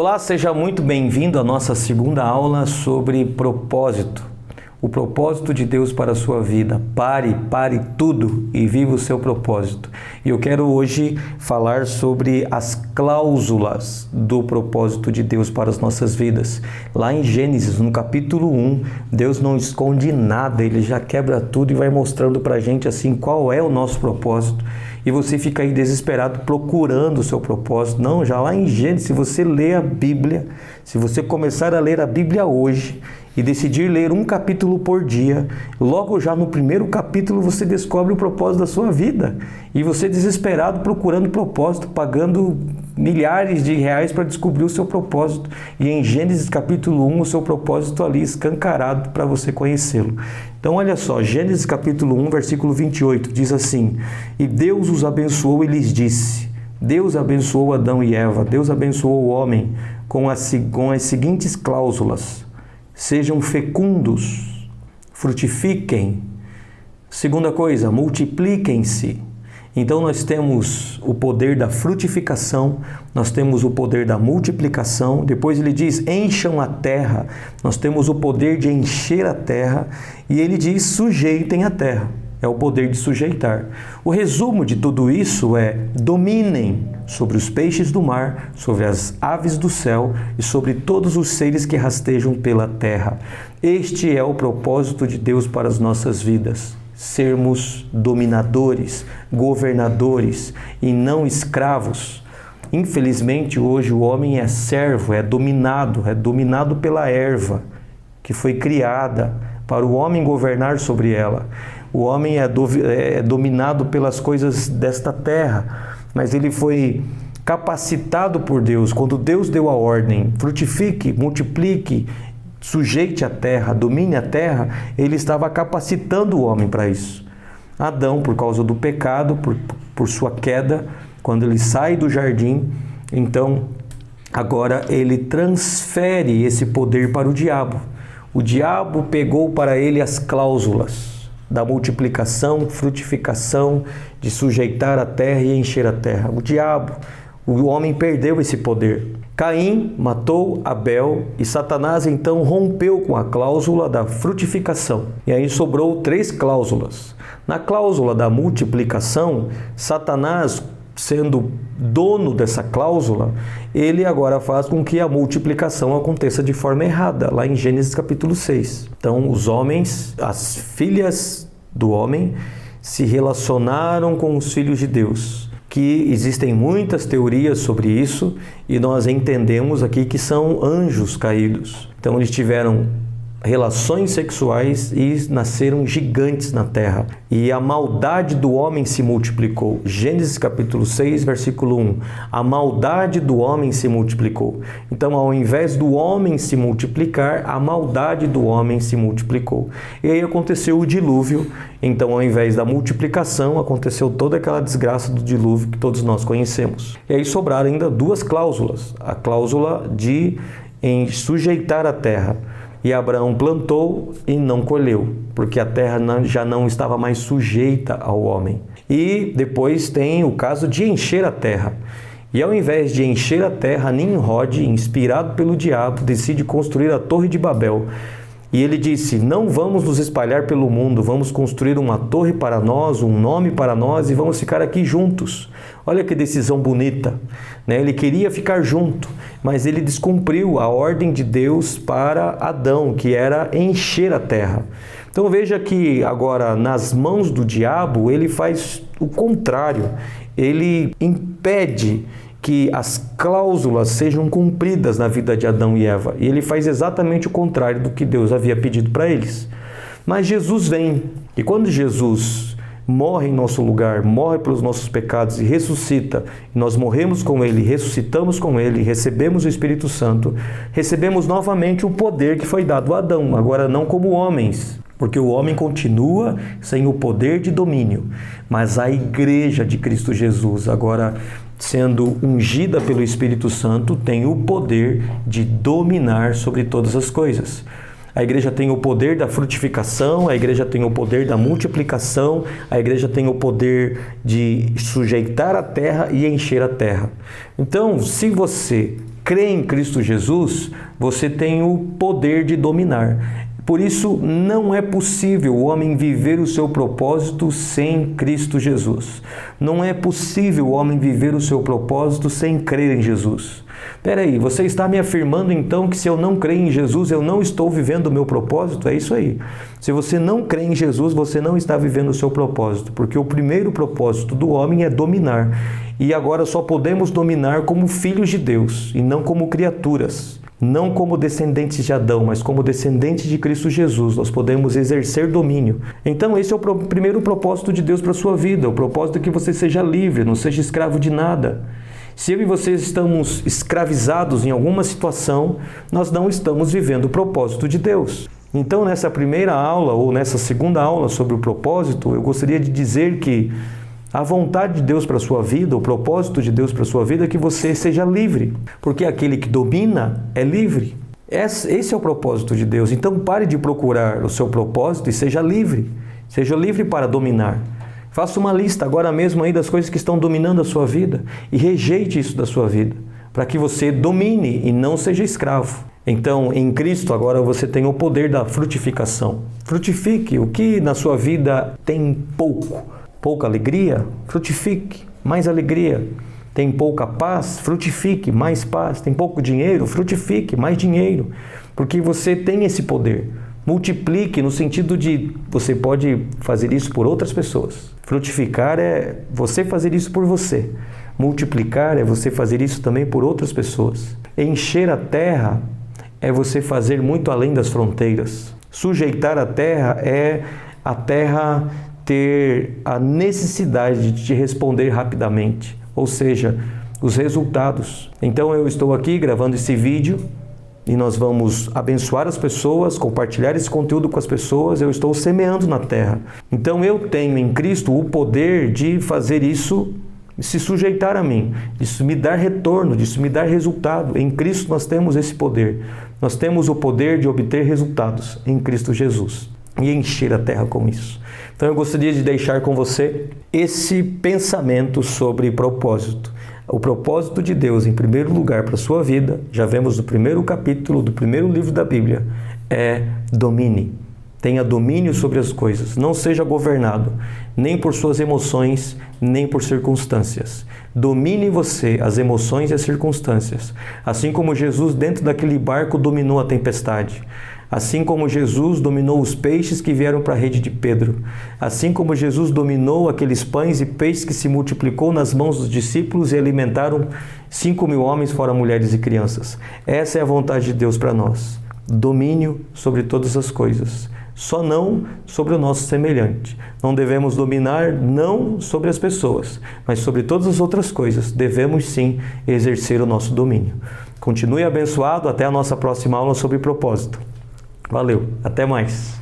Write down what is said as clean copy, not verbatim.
Olá, seja muito bem-vindo à nossa segunda aula sobre propósito. O propósito de Deus para a sua vida. Pare tudo e viva o seu propósito. E eu quero hoje falar sobre as cláusulas do propósito de Deus para as nossas vidas. Lá em Gênesis, no capítulo 1, Deus não esconde nada, Ele já quebra tudo e vai mostrando para a gente assim qual é o nosso propósito. E você fica aí desesperado procurando o seu propósito. Não, já lá em Gênesis, se você ler a Bíblia, se você começar a ler a Bíblia hoje e decidir ler um capítulo por dia, logo já no primeiro capítulo você descobre o propósito da sua vida. E você desesperado procurando propósito, pagando milhares de reais para descobrir o seu propósito. E em Gênesis capítulo 1, o seu propósito ali escancarado para você conhecê-lo. Então olha só, Gênesis capítulo 1, versículo 28, diz assim: E Deus os abençoou e lhes disse. Deus abençoou Adão e Eva, Deus abençoou o homem com as seguintes cláusulas: sejam fecundos, frutifiquem. Segunda coisa, multipliquem-se. Então nós temos o poder da frutificação, nós temos o poder da multiplicação. Depois ele diz, encham a terra. Nós temos o poder de encher a terra. E ele diz, sujeitem a terra. É o poder de sujeitar. O resumo de tudo isso é, dominem sobre os peixes do mar, sobre as aves do céu e sobre todos os seres que rastejam pela terra. Este é o propósito de Deus para as nossas vidas. Sermos dominadores, governadores e não escravos. Infelizmente, hoje o homem é servo, é dominado pela erva que foi criada para o homem governar sobre ela. O homem é dominado pelas coisas desta terra, mas ele foi capacitado por Deus. Quando Deus deu a ordem, frutifique, multiplique, sujeite a terra, domine a terra, ele estava capacitando o homem para isso. Adão, por causa do pecado, por sua queda, quando ele sai do jardim, então agora ele transfere esse poder para o diabo. O diabo pegou para ele as cláusulas da multiplicação, frutificação, de sujeitar a terra e encher a terra. O homem perdeu esse poder. Caim matou Abel e Satanás então rompeu com a cláusula da frutificação. E aí sobrou 3 cláusulas. Na cláusula da multiplicação, Satanás, sendo dono dessa cláusula, ele agora faz com que a multiplicação aconteça de forma errada, lá em Gênesis capítulo 6. Então, os homens, as filhas do homem, se relacionaram com os filhos de Deus, que existem muitas teorias sobre isso, e nós entendemos aqui que são anjos caídos. Então, eles tiveram relações sexuais e nasceram gigantes na terra. E a maldade do homem se multiplicou. Gênesis capítulo 6, versículo 1. A maldade do homem se multiplicou. Então, ao invés do homem se multiplicar, a maldade do homem se multiplicou. E aí aconteceu o dilúvio. Então, ao invés da multiplicação, aconteceu toda aquela desgraça do dilúvio que todos nós conhecemos. E aí sobraram ainda 2 cláusulas. A cláusula de sujeitar a terra. E Abraão plantou e não colheu, porque a terra já não estava mais sujeita ao homem. E depois tem o caso de encher a terra. E ao invés de encher a terra, Nimrod, inspirado pelo diabo, decide construir a Torre de Babel. E ele disse, não vamos nos espalhar pelo mundo, vamos construir uma torre para nós, um nome para nós e vamos ficar aqui juntos. Olha que decisão bonita, né? Ele queria ficar junto, mas ele descumpriu a ordem de Deus para Adão, que era encher a terra. Então veja que agora nas mãos do diabo ele faz o contrário, ele impede que as cláusulas sejam cumpridas na vida de Adão e Eva. E ele faz exatamente o contrário do que Deus havia pedido para eles. Mas Jesus vem, e quando Jesus morre em nosso lugar, morre pelos nossos pecados e ressuscita, e nós morremos com Ele, ressuscitamos com Ele, recebemos o Espírito Santo, recebemos novamente o poder que foi dado a Adão, agora não como homens, porque o homem continua sem o poder de domínio, mas a igreja de Cristo Jesus, agora sendo ungida pelo Espírito Santo, tem o poder de dominar sobre todas as coisas. A igreja tem o poder da frutificação, a igreja tem o poder da multiplicação, a igreja tem o poder de sujeitar a terra e encher a terra. Então, se você crê em Cristo Jesus, você tem o poder de dominar. Por isso, não é possível o homem viver o seu propósito sem Cristo Jesus. Não é possível o homem viver o seu propósito sem crer em Jesus. Peraí, você está me afirmando então que se eu não crer em Jesus, eu não estou vivendo o meu propósito? É isso aí. Se você não crê em Jesus, você não está vivendo o seu propósito, porque o primeiro propósito do homem é dominar. E agora só podemos dominar como filhos de Deus e não como criaturas. Não como descendentes de Adão, mas como descendentes de Cristo Jesus. Nós podemos exercer domínio. Então esse é o primeiro propósito de Deus para a sua vida. O propósito é que você seja livre, não seja escravo de nada. Se eu e você estamos escravizados em alguma situação, nós não estamos vivendo o propósito de Deus. Então nessa primeira aula ou nessa segunda aula sobre o propósito, eu gostaria de dizer que a vontade de Deus para a sua vida, o propósito de Deus para a sua vida é que você seja livre, porque aquele que domina é livre. Esse é o propósito de Deus. Então pare de procurar o seu propósito e seja livre. Seja livre para dominar. Faça uma lista agora mesmo aí das coisas que estão dominando a sua vida e rejeite isso da sua vida, para que você domine e não seja escravo. Então, em Cristo, agora você tem o poder da frutificação. Frutifique o que na sua vida tem pouca alegria, frutifique mais alegria. Tem pouca paz, frutifique mais paz. Tem pouco dinheiro, frutifique mais dinheiro. Porque você tem esse poder. Multiplique no sentido de você pode fazer isso por outras pessoas. Frutificar é você fazer isso por você. Multiplicar é você fazer isso também por outras pessoas. Encher a terra é você fazer muito além das fronteiras. Sujeitar a terra é a terra ter a necessidade de te responder rapidamente, ou seja, os resultados. Então eu estou aqui gravando esse vídeo e nós vamos abençoar as pessoas, compartilhar esse conteúdo com as pessoas, eu estou semeando na terra. Então eu tenho em Cristo o poder de fazer isso, se sujeitar a mim, disso me dar retorno, disso me dar resultado. Em Cristo nós temos esse poder. Nós temos o poder de obter resultados em Cristo Jesus e encher a terra com isso. Então eu gostaria de deixar com você esse pensamento sobre propósito. O propósito de Deus, em primeiro lugar, para a sua vida, já vemos no primeiro capítulo do primeiro livro da Bíblia, é domine. Tenha domínio sobre as coisas. Não seja governado, nem por suas emoções, nem por circunstâncias. Domine você as emoções e as circunstâncias. Assim como Jesus, dentro daquele barco, dominou a tempestade. Assim como Jesus dominou os peixes que vieram para a rede de Pedro. Assim como Jesus dominou aqueles pães e peixes que se multiplicou nas mãos dos discípulos e alimentaram 5.000 homens, fora mulheres e crianças. Essa é a vontade de Deus para nós. Domínio sobre todas as coisas. Só não sobre o nosso semelhante. Não devemos dominar não sobre as pessoas, mas sobre todas as outras coisas. Devemos sim exercer o nosso domínio. Continue abençoado. Até a nossa próxima aula sobre propósito. Valeu, até mais.